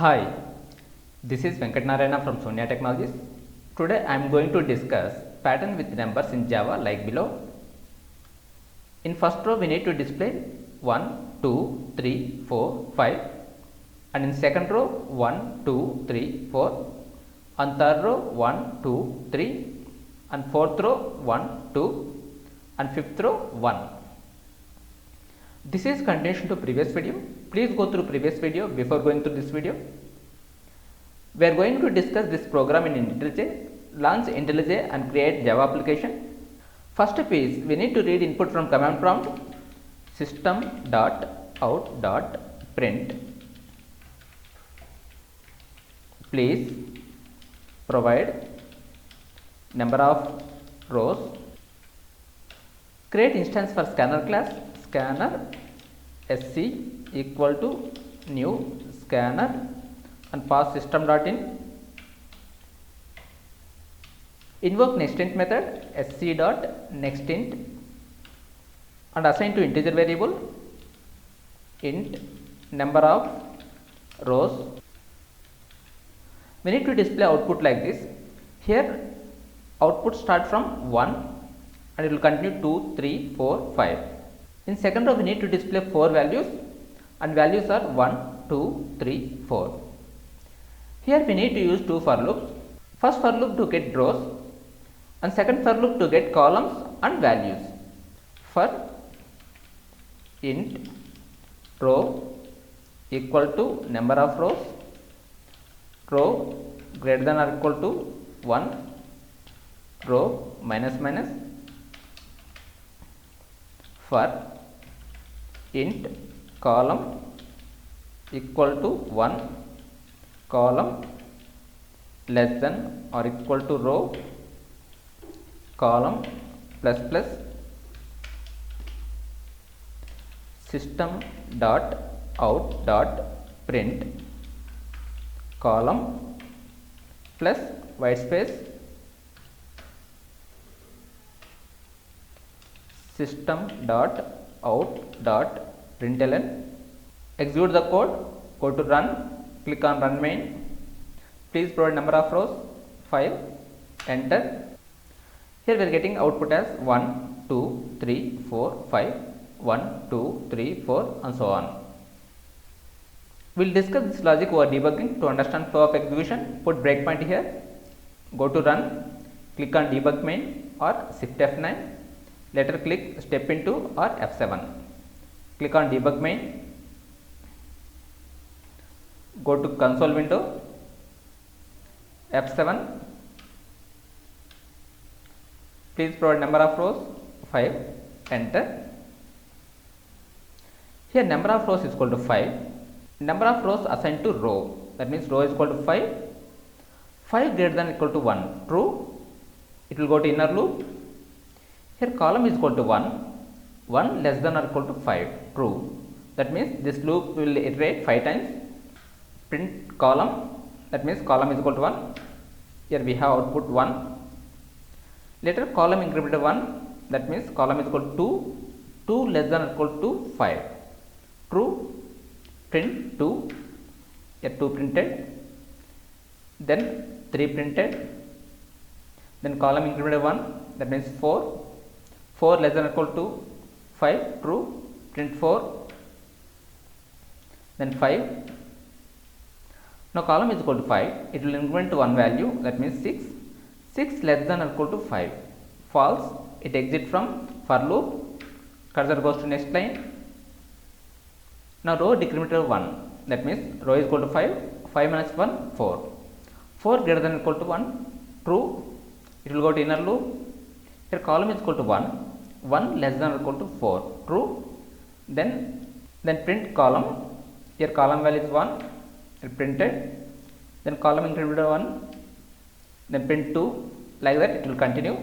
Hi, this is Venkat Narayana from Sonia Technologies. Today I am going to discuss pattern with numbers in Java like below. In first row we need to display 1, 2, 3, 4, 5, and in second row 1, 2, 3, 4, on third row 1, 2, 3, and fourth row 1, 2, and fifth row 1. This is continuation to previous video. Please go through previous video before going to this video. We are going to discuss this program in IntelliJ, launch IntelliJ and create Java application. First piece, we need to read input from command prompt system.out.print. Please provide number of rows. Create instance for scanner class, scanner sc equal to new scanner and pass system.in. Invoke nextInt method sc.nextInt and assign to integer variable int number of rows. We need to display output like this. Here output start from 1 and it will continue 2, 3, 4, 5. In second row we need to display 4 values and values are 1, 2, 3, 4. Here we need to use two for loops. First for loop to get rows and second for loop to get columns and values. For int row equal to number of rows, row greater than or equal to 1, row minus minus. For int column equal to 1, column less than or equal to row, column plus plus. System.out.print column plus white space system.out.println. Execute the code, go to run, click on run main. Please provide number of rows 5, enter. Here we are getting output as 1, 2, 3, 4, 5, 1, 2, 3, 4 and so on. We will discuss this logic over debugging. To understand flow of execution, put breakpoint here, go to run, click on debug main or shift F9, later click step into or F7. Click on debug main, go to console window, F7, please provide number of rows 5, enter. Here number of rows is equal to 5, number of rows assigned to row, that means row is equal to 5, 5 greater than or equal to 1, true, it will go to inner loop. Here column is equal to 1, 1 less than or equal to 5, true, that means this loop will iterate 5 times. Print column, that means column is equal to 1, here we have output 1, later column incremented 1, that means column is equal to 2, 2 less than or equal to 5, true, print 2, here 2 printed, then 3 printed, then column incremented 1, that means 4, 4 less than or equal to 5, true, print 4, then 5. Now column is equal to 5, it will increment to one value, that means 6, 6 less than or equal to 5, false, it exits from for loop, cursor goes to next line. Now row decremented 1, that means row is equal to 5, 5 minus 1, 4, 4 greater than or equal to 1, true, it will go to inner loop. Here column is equal to 1, 1 less than or equal to 4, true, then print column, here column value is 1, printed, then column incremented 1, then print 2, like that it will continue.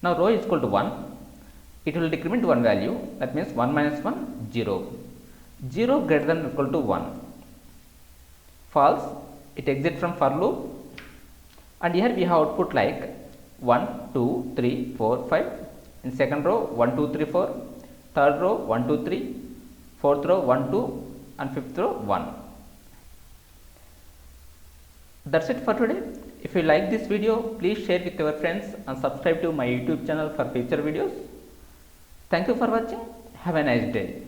Now row is equal to 1, it will decrement one value, that means 1 minus 1, 0, 0 greater than or equal to 1, false, it exits from for loop, and here we have output like 1, 2, 3, 4, 5. In second row 1, 2, 3, 4. third row 1 2 3, fourth row 1 2, and fifth row 1. That's it for today. If you like this video, please share with your friends and subscribe to my YouTube channel for future videos. Thank you for watching. Have a nice day.